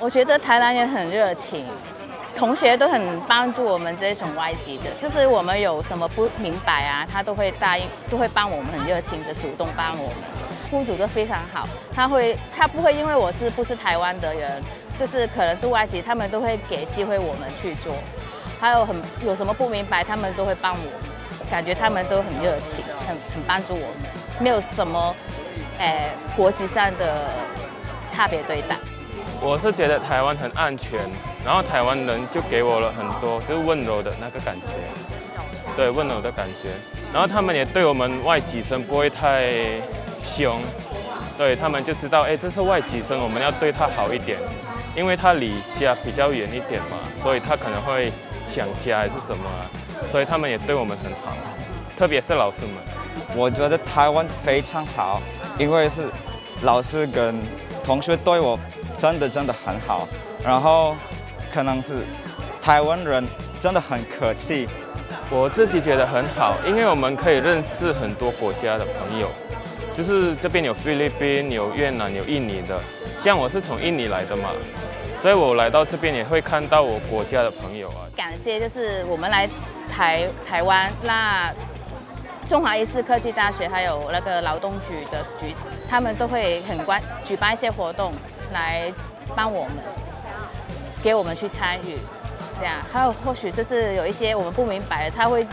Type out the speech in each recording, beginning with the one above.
我觉得台南也很热情，同学都很帮助我们这种外籍的，就是我们有什么不明白啊，他都会答应，都会帮我们，很热情的主动帮我们。雇主都非常好，他不会因为我不是台湾的人，就是可能是外籍，他们都会给机会我们去做。还有什么不明白，他们都会帮我们，感觉他们都很热情，很帮助我们，没有什么国籍上的差别对待。我是觉得台湾很安全，然后台湾人就给我了很多就是温柔的那个感觉，对，温柔的感觉。然后他们也对我们外籍生不会太凶，对他们就知道，这是外籍生，我们要对他好一点，因为他离家比较远一点嘛，所以他可能会想家还是什么所以他们也对我们很好，特别是老师们。我觉得台湾非常好，因为是老师跟同学对我真的很好，然后可能是台湾人真的很客气。我自己觉得很好，因为我们可以认识很多国家的朋友，就是这边有菲律宾、有越南、有印尼的，像我是从印尼来的嘛，所以我来到这边也会看到我国家的朋友啊。感谢就是我们来台湾，那中华医事科技大学还有那个劳动局的局，他们都会举办一些活动来帮我们，给我们去参与。这样，还有或许就是有一些我们不明白的，他会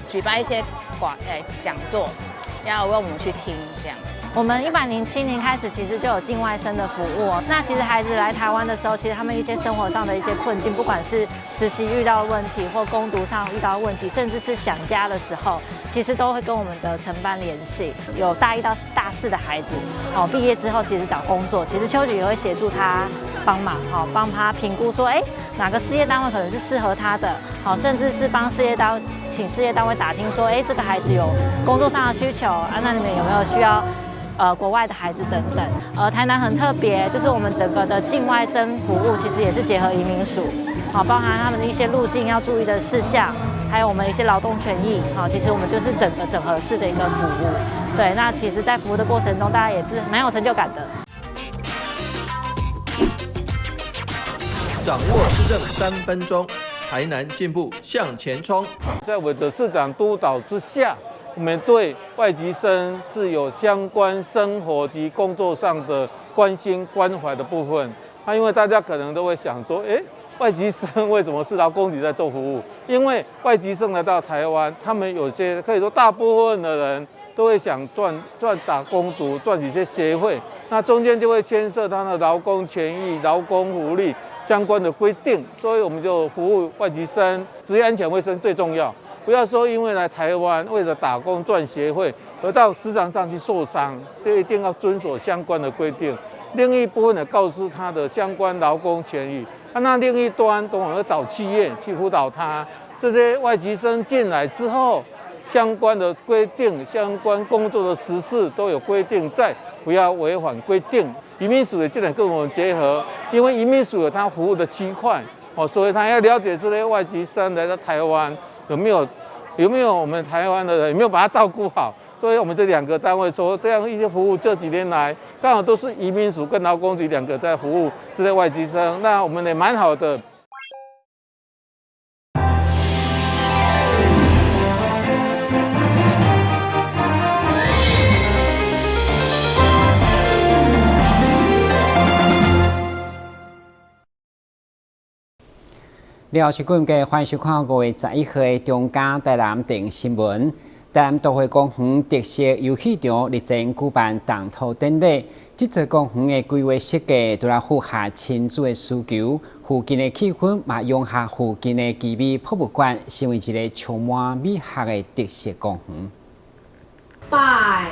举办一些讲座，要让我们去听这样。我们107年开始其实就有境外生的服务哦。那其实孩子来台湾的时候，其实他们一些生活上的一些困境，不管是实习遇到的问题，或攻读上遇到的问题，甚至是想家的时候，其实都会跟我们的承办联系。有大1到大4的孩子，毕业之后其实找工作，其实秋菊也会协助他帮忙，帮他评估说，哪个事业单位可能是适合他的，甚至是帮请事业单位打听说，这个孩子有工作上的需求啊，那你们有没有需要？国外的孩子等等，台南很特别，就是我们整个的境外生服务其实也是结合移民署，包含他们的一些路径要注意的事项，还有我们一些劳动权益，其实我们就是整个整合式的一个服务。对，那其实在服务的过程中，大家也是蛮有成就感的。掌握施政3分钟，台南进步向前冲。在我的市长督导之下，我们对外籍生是有相关生活及工作上的关心关怀的部分。因为大家可能都会想说，外籍生为什么是劳工局在做服务？因为外籍生来到台湾，他们有些可以说大部分的人都会想赚打工读，赚一些协会，那中间就会牵涉他的劳工权益、劳工福利相关的规定，所以我们就服务外籍生，职业安全卫生最重要。不要说因为来台湾为了打工赚协会而到职场上去受伤，就一定要遵守相关的规定。另一部分呢，告诉他的相关劳工权益。那另一端，等会要找企业去辅导他。这些外籍生进来之后，相关的规定、相关工作的实施都有规定在，不要违反规定。移民署也进来跟我们结合，因为移民署有他服务的区块，所以他要了解这些外籍生来到台湾。有没有我们台湾的人有没有把他照顾好？所以我们这2个单位说，这样一些服务这几年来，刚好都是移民署跟劳工局2个在服务这些外籍生，那我们也蛮好的。你好，是各位欢迎收看5月11号的中嘉台南电新闻。台南都会公园特色游戏场日前举办动土典礼，这座公园的规划设计都来符合亲子的需求，附近的气氛嘛融合附近的奇美博物馆，成为一个充满美学的特色公园。拜。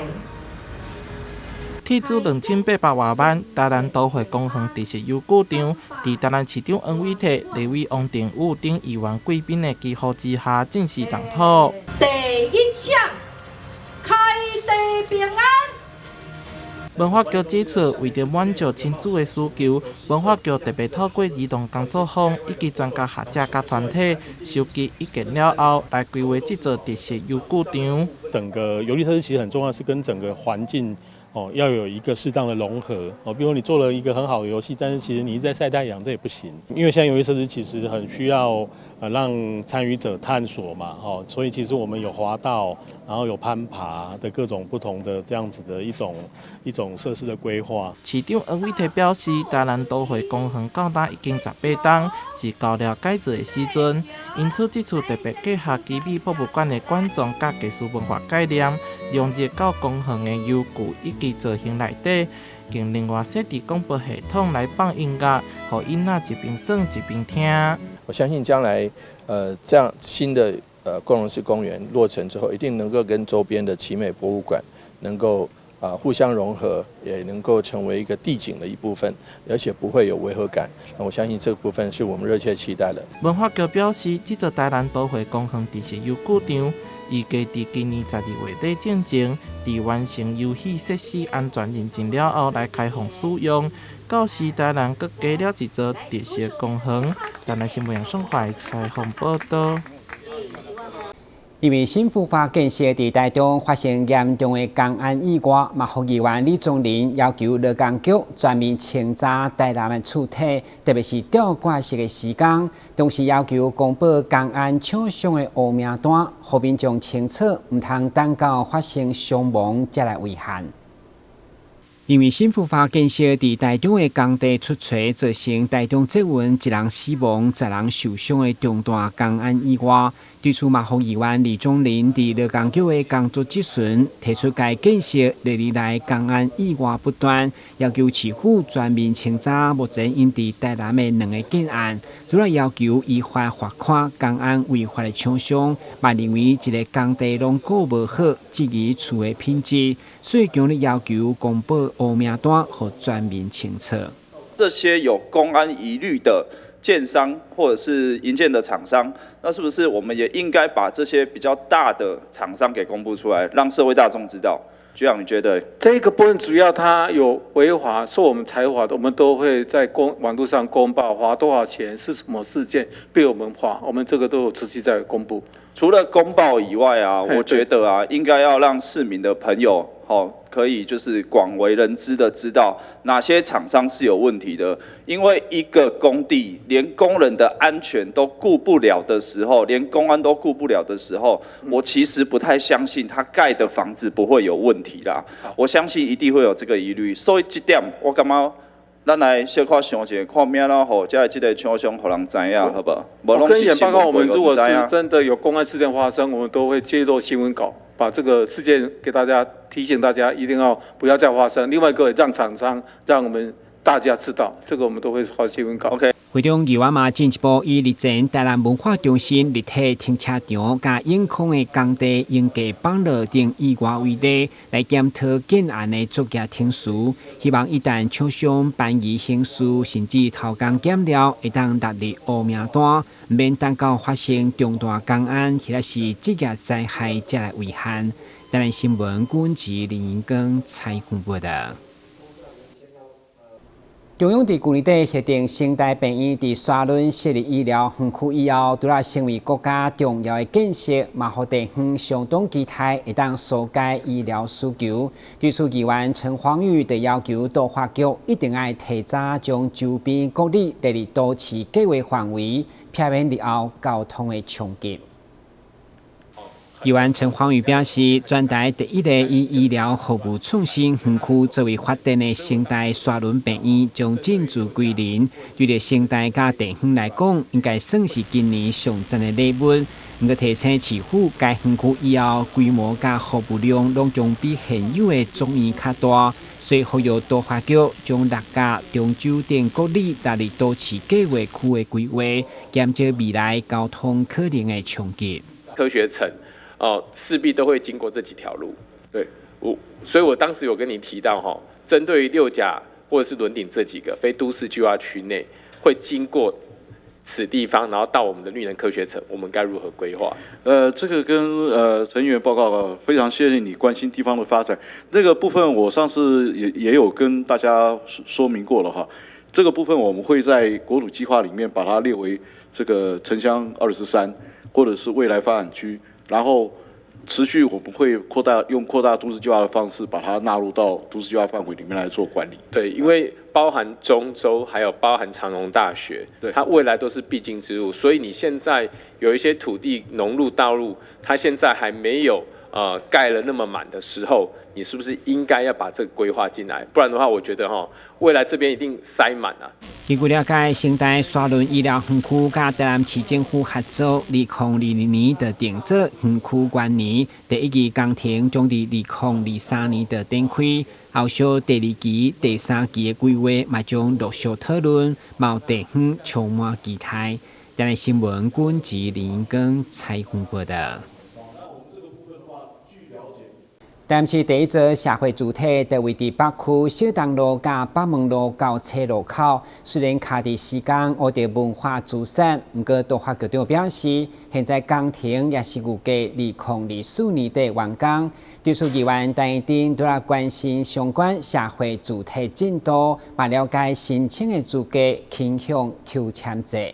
铁柱2800多万，台南都会公园特色游具场，在台南市长王伟体、立委王定宇等议员贵宾的寄护之下，正式动土。第一项，开地平安。文化局指出，为着满足亲子的需求，文化局特别透过儿童工作坊以及专家学者甲团体收集意见了后，来规划这座特色游具场。整个游历设施其实很重要，是跟整个环境要有一个适当的融合比如你做了一个很好的游戏，但是其实你一直在晒太阳，这也不行。因为现在游戏设施其实很需要让参与者探索嘛，所以其实我们有滑道，然后有攀爬的各种不同的这样子的一种设施的规划。市长王伟提表示，台南都会公园到达已经18栋，是到了改造的时阵，因此这次特别结合基美博物馆的馆藏甲艺术文化概念，融入到公园的游具以及造型内底，并另外设置广播系统来放音乐，让囡仔一边耍一边听。我相信将来，这样新的共融式公园落成之后，一定能够跟周边的奇美博物馆能够互相融合，也能够成为一个地景的一部分，而且不会有违和感。那我相信这个部分是我们热切期待的。文化局表示，这座台南都会公园地设游具场，预计在今年12月底进前，在完成游戏设施安全认证了后来开放使用。到时台南阁加了一座特色公园。台南新闻杨松怀采访报道。因为新复发建设在台中发生严重的公安意外，马福议员李宗仁要求劳工局全面清查台南的厝体，特别是吊挂式的时间，同时要求公布公安抢伤的黑名单，后民众清楚，唔通等到发生伤亡才来危害。因为新复发建设在台中的工地出错，造成台中捷运1人死亡、10人受伤的重大公安意外。对此，马福议员李宗仁在劳工局的工作质询，提出该建设历年来公安意外不断，要求市府全面清查目前因在台南的2个建案，除了要求依法罚款公安违法的厂商，嘛认为一个工地拢顾无好，质疑厝的品质，所以强烈要求公布黑名单，和全面清楚。这些有公安疑虑的建商或者是营建的厂商，那是不是我们也应该把这些比较大的厂商给公布出来，让社会大众知道？局长，你觉得？这个部分主要它有违法，受我们裁罚的，我们都会在网络上公报，罚多少钱，是什么事件被我们罚，我们这个都有持续在公布。除了公报以外啊，我觉得应该要让市民的朋友可以就是广为人知的知道哪些厂商是有问题的。因为一个工地连工人的安全都顾不了的时候，连公安都顾不了的时候，我其实不太相信他盖的房子不会有问题啦。我相信一定会有这个疑虑，所以这点我感觉咱来小可想一下，看命啦吼，才这个厂商互人知影，好不好？我跟也报告，我们如果是真的有公安事件发生，我们都会揭露新闻稿，把这个事件给大家提醒大家，一定要不要再发生。另外一个让厂商，让我们大家知道，这个我们都会发新闻稿。OK。会中议员嘛进一步以日前台南文化中心立体停车场甲永康的工地应价放落等意外为例，来检讨建案的作业停时，希望一旦厂商办理刑事甚至偷工减料，会当纳入黑名单，免等到发生重大公安或者是职业灾害才来危害。台南新闻管制林英光采访报道。中央在去年底协定新台病院在沙仑设立医疗园区以后，除了成为国家重要的建设，嘛互地方相当期待会当疏解医疗需求。对此，议员陈芳宇就要求都发局一定要提早将周边各里列入都市计划范围，避免日后交通的冲击。议员陈芳宇表示，全台第一个以医疗服务创新园区作为发展的新台沙仑病院将进驻归零。对着新台甲地方来讲，应该算是今年上赞的礼物。不过提醒市府，该园区以后规模甲服务量拢将比现有的总院较大，所以呼吁都发局将六甲、中州等各里纳入都市计划区的规划，减少未来交通可能的冲击。科学城。势必都会经过这几条路，对，所以我当时有跟你提到针对于六甲或者是轮顶这几个非都市计划区内会经过此地方，然后到我们的绿能科学城，我们该如何规划？这个跟陈议员报告非常谢谢你关心地方的发展。这个部分我上次也有跟大家说明过了哈。这个部分我们会在国土计划里面把它列为这个城乡23或者是未来发展区。然后持续我们会用扩大都市计划的方式，把它纳入到都市计划范围里面来做管理。对，因为包含中州，还有包含长荣大学，对，它未来都是必经之路，所以你现在有一些土地农路道路，它现在还没有盖了那么满的时候，你是不是应该要把这个规划进来？不然的话，我觉得未来这边一定塞满啊。根据了解，新台沙仑医疗园区甲台南市政府合作，2020年就定做园区元年，第一期工程将伫2023年就展开，后续第2期、第3期的规划嘛将陆续讨论，有地方充满期待。台南新闻军纪林根采访报道。台南市第一座社会主体在位伫北区小东路甲北门路交叉路口，虽然卡伫时间我哋文化资产，不过都发局长表示，现在工程也是预计2024年底完工。对此，议员陈一丁都来关心相关社会主体进度，嘛了解申请的资格倾向抽签制。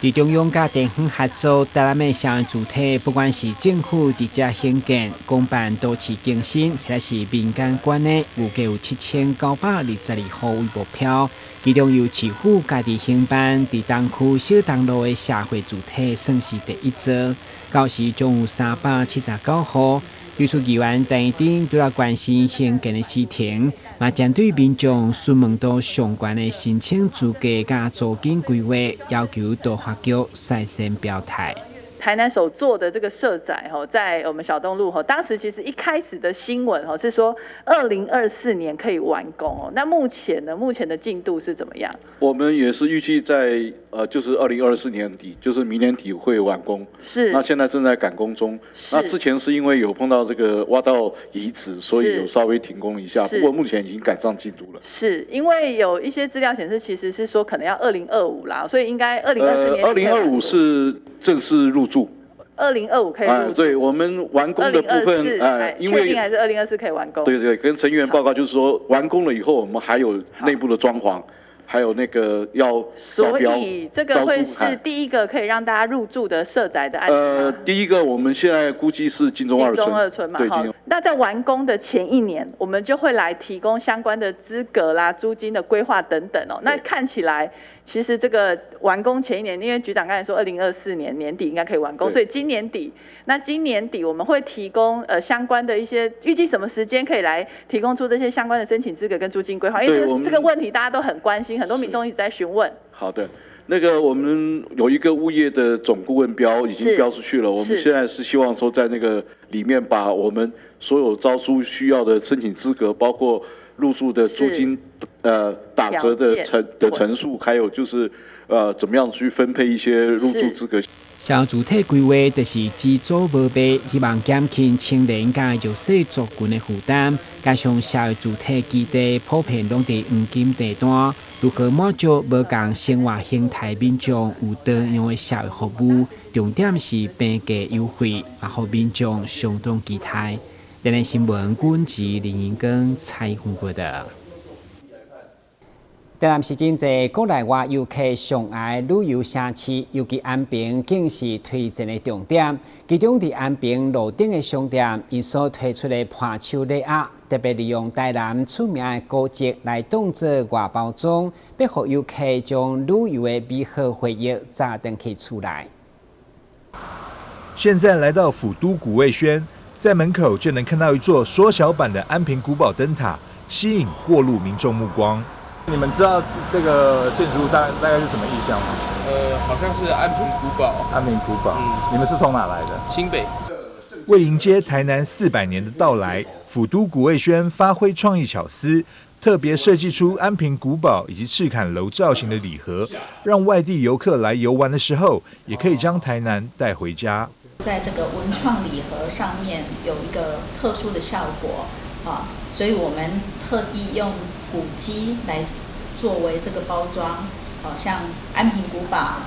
伫中央甲地方合作，台南的社会主体，不管是政府直接兴建、公办都市更新，或者是民间管的，预计有7922号为目标。其中由市府家己兴办，伫东区小东路的社会主体算是第一座，到时总有379号。对此，议员陈一丁都要关心兴建的事情，嘛针对民众询问到相关的申请资格甲租金规划，要求都发局率先表态。台南所做的这个社宅在我们小东路当时其实一开始的新闻是说2024年可以完工那目前的进度是怎么样？我们也是预计在就是2024年底，就是明年底会完工。是。那现在正在赶工中。那之前是因为有碰到这个挖道遗址，所以有稍微停工一下。不过目前已经赶上进度了。是因为有一些资料显示，其实是说可能要2025啦，所以应该2024年。2025是正式入住。2025可以入住。对，我们完工的部分，因为确定还是2024可以完工。对对，跟陈议员报告就是说，完工了以后，我们还有内部的装潢。还有那个要招标，所以这个会是第一个可以让大家入住的社宅的案子。第一个我们现在估计是金钟二村嘛，好。那在完工的前1年，我们就会来提供相关的资格啦、租金的规划等等那看起来，其实这个完工前1年，因为局长刚才说2024年年底应该可以完工，所以今年底我们会提供相关的一些预计什么时间可以来提供出这些相关的申请资格跟租金规划，因为这个问题大家都很关心。很多民众一直在询问。好的，那个我们有一个物业的总顾问标已经标出去了，我们现在是希望说在那个里面把我们所有招租需要的申请资格，包括入住的租金打折的层数，还有就是怎么样去分配一些入住资格。社会主体规划就是资助无倍，希望减轻青年甲弱势族群的负担，加上社会主体基地普遍拢伫黄金地段，如何满足无共生活形态民众有多样的社会服务，重点是平价优惠，也互民众相当期待。台南新闻军纪林英根采访报道。台南市真侪国内外游客上爱旅游城市，尤其安平更是推荐的重点。其中伫安平路顶的商店，因所推出的伴手礼盒，特别利用台南出名的古迹来当作外包装，要互游客将旅游的美好回忆扎登去厝内。现在来到府都古味轩，在门口就能看到一座缩小版的安平古堡灯塔，吸引过路民众目光。你们知道这个建筑物大概是什么意象吗？好像是安平古堡。安平古堡，你们是从哪来的？新北。为迎接台南400年的到来，府都古味轩发挥创意巧思，特别设计出安平古堡以及赤坎楼造型的礼盒，让外地游客来游玩的时候，也可以将台南带回家。在这个文创礼盒上面有一个特殊的效果所以我们特地用古迹来作为这个包装，像安平古堡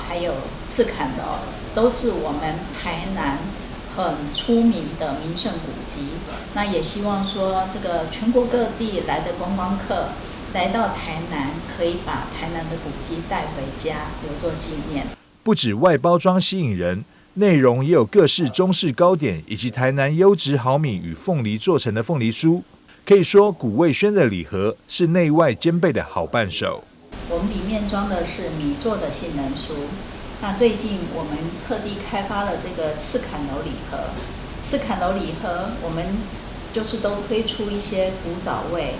还有赤坎楼，都是我们台南很出名的名胜古迹。那也希望说，这个全国各地来的观光客来到台南，可以把台南的古迹带回家，留作纪念。不止外包装吸引人，内容也有各式中式糕点以及台南优质好米与凤梨做成的凤梨酥。可以说，古味轩的礼盒是内外兼备的好伴手。我们里面装的是米做的杏仁酥。那最近我们特地开发了这个赤坎楼礼盒。赤坎楼礼盒，我们就是都推出一些古早味，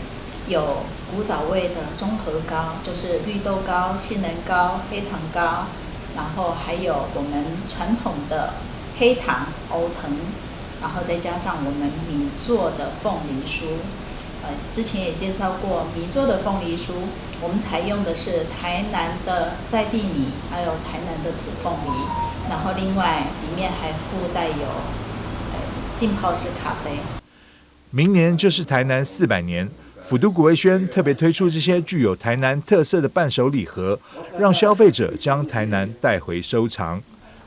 有古早味的综合糕，就是绿豆糕、杏仁糕、黑糖糕，然后还有我们传统的黑糖藕藤，然后再加上我们米做的凤梨酥。之前也介绍过米做的凤梨酥，我们采用的是台南的在地米，还有台南的土凤梨，然后另外里面还附带有浸泡式咖啡。明年就是台南400年，府都古味轩特别推出这些具有台南特色的伴手礼盒，让消费者将台南带回收藏。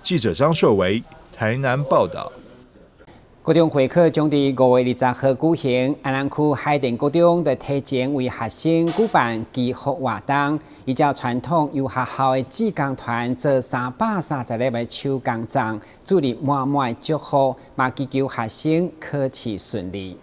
记者张硕维，台南报道。高中会考将伫5月20号举行，安南区海淀高中就提前为学生举办祈福活动，依照传统由学校的志工团做330粒的手工粽，注入满满祝福，嘛祈求学生考试顺利。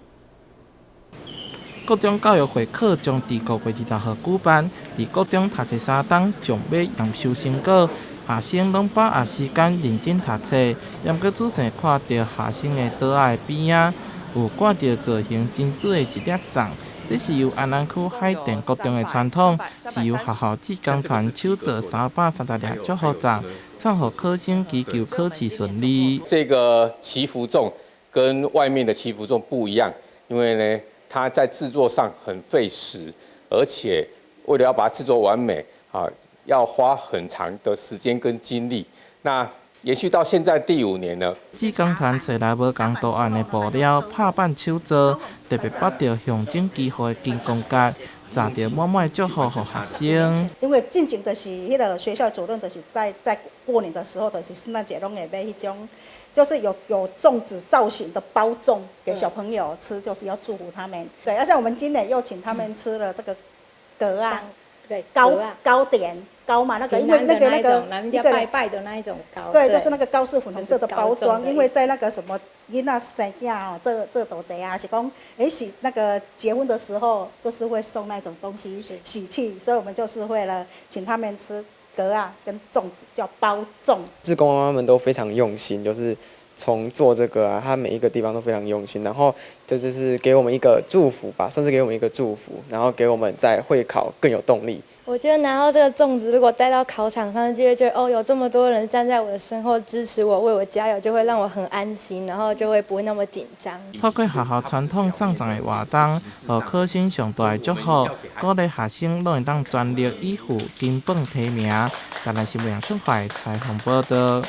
高中教育会考将伫5月20号举办，伫高中读册3天，将要验收成果。学生拢把握时间认真读册，也搁仔细看到学生的桌仔的边仔，有挂着造型真水的一粒粽。这是由安南区海淀高中的传统，是由学校志工团手做330粒祝福粽，送予考生，祈求考试顺利。这个祈福粽跟外面的祈福粽不一样，因为呢，它在制作上很费时，而且为了要把它制作完美要花很长的时间跟精力。那延续到现在第5年了。志工团找来无共图案的布料，拍板手做，特别绑着象征祈福的金光结，扎着满满祝福给学生。因为进前就是迄个学校主任，就是在过年的时候，就是圣诞节拢会买迄种，就是有粽子造型的包粽给小朋友吃，就是要祝福他们。对，而且我们今年又请他们吃了这个糕啊。对，糕点糕嘛，那个因为那个拜拜的那一种糕，对，就是那个糕是粉红色的包装，因为在那个什么囡仔生囝哦，这都这样是讲，喜那个结婚的时候就是会送那种东西喜气，所以我们就是为了请他们吃糕啊跟粽子，叫包粽。志工妈妈们都非常用心，就是从做这个他每一个地方都非常用心，然后就是给我们一个祝福吧，算是给我们一个祝福，然后给我们在会考更有动力。我觉得拿到这个粽子，如果带到考场上，就会觉得有这么多人站在我的身后支持我，为我加油，就会让我很安心，然后就会不会那么紧张。透过学校传统送粽的活动，予考生上大的祝福，鼓励学生拢会当全力以赴，金榜题名。台南新闻杨顺怀采访报道。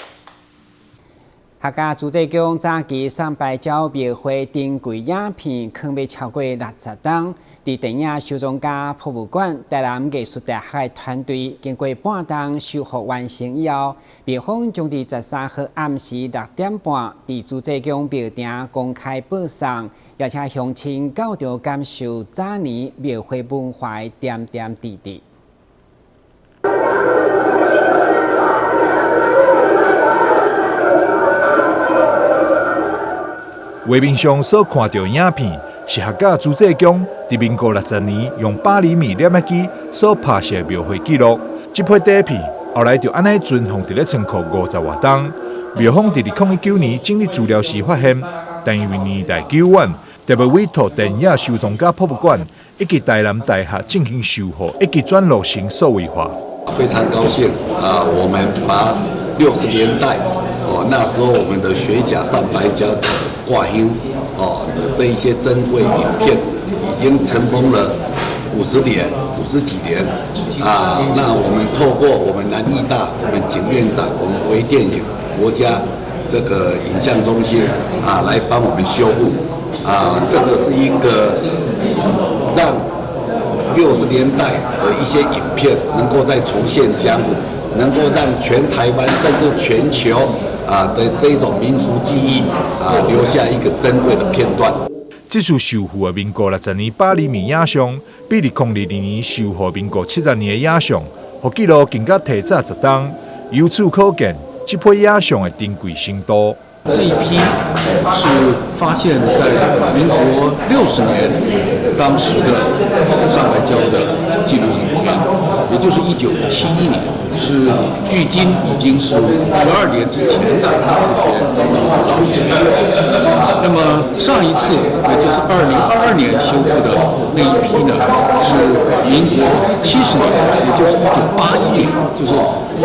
客家主席宫早期上百招庙会珍贵影片，藏卖超过60档。伫电影收藏家博物馆，台南艺术大学团队经过半冬修复完成以后，庙方将伫13号暗时6点半，伫主席宫庙埕公开播送，邀请乡亲到场感受早年庙会文化的点点滴滴。画面上所看到影片，是客家朱济公伫民国60年用8厘米摄影机所拍摄庙会记录。这批底片后来就安尼存放伫咧仓库50多冬。庙方伫2019年整理资料时发现，但因为年代久远，特别委托电影收藏家博物馆以及台南大学进行修复以及转录成数位化。非常高兴我们把60年代那时候我们的水甲上白胶的挂香的这一些珍贵影片，已经尘封了50几年那我们透过我们南艺大、我们景院长、我们微电影国家这个影像中心来帮我们修复这个是一个让60年代的一些影片能够再重现江湖，能够让全台湾甚至全球的这种民俗记忆留下一个珍贵的片段。这次修复的民国60年8厘米影像，比2002年修复民国70年的影像，和记录更加提早10冬。由此可见，这批野象的珍贵程度。这一批是发现在民国60年当时的上白礁的纪录影片，也就是1971年，是距今已经是12年之前的这些老影片。那么上一次，也就是2022年修复的那一批呢，是民国70年，也就是1981年，就是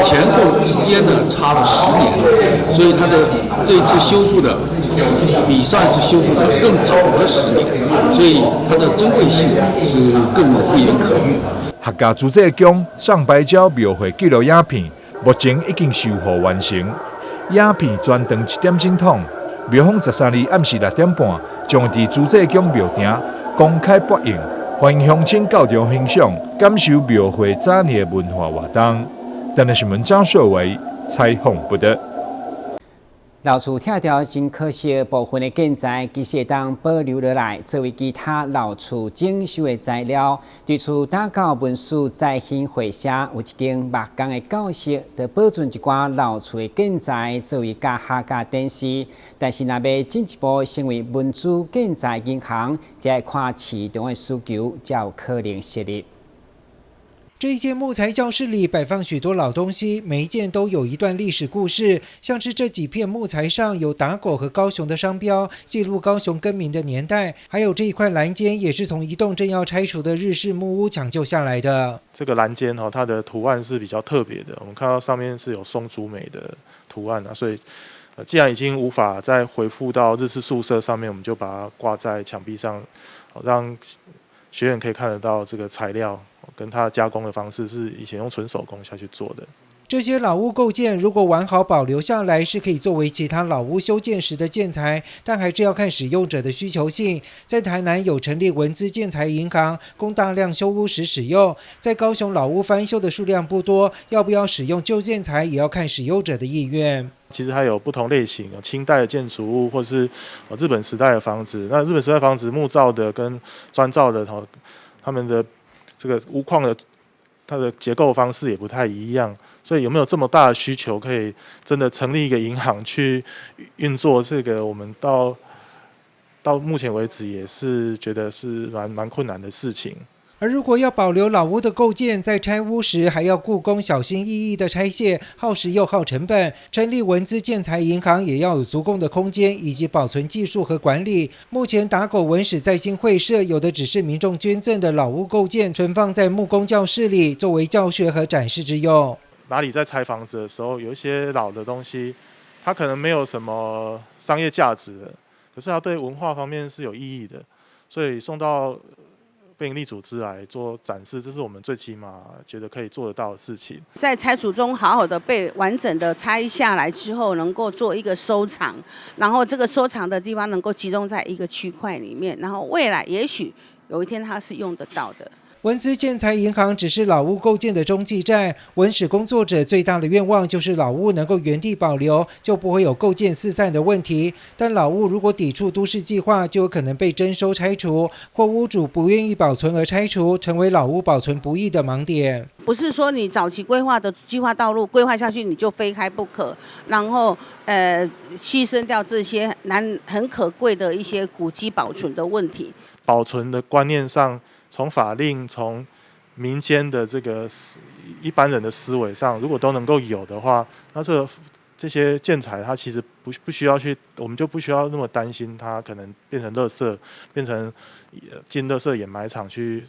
前后之间呢差了10年，所以它的这一次修复的比上一次修复的更早了10年，所以它的珍贵性是更不言可喻。客家自治宫上白礁描绘纪录影片，目前已经修复完成。影片专长1点钟筒，庙方13日暗时6点半，将伫自治宫庙埕公开播映，欢迎乡亲到场欣赏，感受庙会早年的文化活动。台南新闻张硕维采访报道。老厝拆掉真可惜，部分的建材其实会当保留落来，作为其他老厝整修的材料。对厝打到文书再兴会社有一间木工的教室，就保存一寡老厝的建材作为家下架展示。但是若要进一步成为文资建材银行，则要看市场的需求，才有可能设立。这一间木材教室里摆放许多老东西，每一件都有一段历史故事。像是这几片木材上有打狗和高雄的商标，记录高雄更名的年代。还有这一块栏间也是从一栋正要拆除的日式木屋抢救下来的。这个栏间它的图案是比较特别的，我们看到上面是有松竹梅的图案所以既然已经无法再回复到日式宿舍上面，我们就把它挂在墙壁上，让学员可以看得到这个材料跟它的加工的方式是以前用纯手工下去做的。这些老屋构件如果完好保留下来，是可以作为其他老屋修建时的建材，但还是要看使用者的需求性。在台南有成立文资建材银行，供大量修屋时使用。在高雄老屋翻修的数量不多，要不要使用旧建材，也要看使用者的意愿。其实还有不同类型，有清代的建筑物，或是日本时代的房子。那日本时代房子木造的跟砖造的，他们的这个屋况的它的结构方式也不太一样，所以有没有这么大的需求，可以真的成立一个银行去运作这个？我们到目前为止也是觉得是蛮困难的事情。而如果要保留老屋的构件，在拆屋时还要雇工小心翼翼的拆卸，耗时又耗成本。成立文资建材银行也要有足够的空间以及保存技术和管理。目前打狗文史再兴会社有的只是民众捐赠的老屋构件，存放在木工教室里，作为教学和展示之用。哪里在拆房子的时候，有一些老的东西，它可能没有什么商业价值的，可是它对文化方面是有意义的，所以送到非营利组织来做展示，这是我们最起码觉得可以做得到的事情。在拆除中好好的被完整的拆下来之后，能够做一个收藏，然后这个收藏的地方能够集中在一个区块里面，然后未来也许有一天它是用得到的。文资建材银行只是老屋构建的中继站，文史工作者最大的愿望就是老屋能够原地保留，就不会有构件四散的问题。但老屋如果抵触都市计划，就有可能被征收拆除，或屋主不愿意保存而拆除，成为老屋保存不易的盲点。不是说你早期规划的计划道路规划下去你就非开不可，然后牺牲掉这些很可贵的一些古迹保存的问题。保存的观念上，从法令、从民间的这个一般人的思维上，如果都能够有的话，那这些建材它其实不需要去，我们就不需要那么担心它可能变成垃圾，变成进垃圾掩埋场去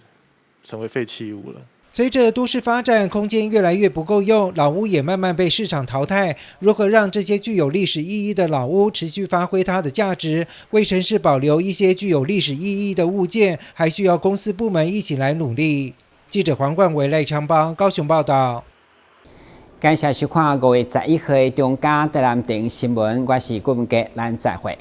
成为废弃物了。随着都市发展，空间越来越不够用，老屋也慢慢被市场淘汰。如何让这些具有历史意义的老屋持续发挥它的价值，为城市保留一些具有历史意义的物件，还需要公司部门一起来努力。记者黄冠伟、赖昌邦高雄报道。感谢收看5月11号的中嘉台南电新闻，我是郭文杰，咱再会。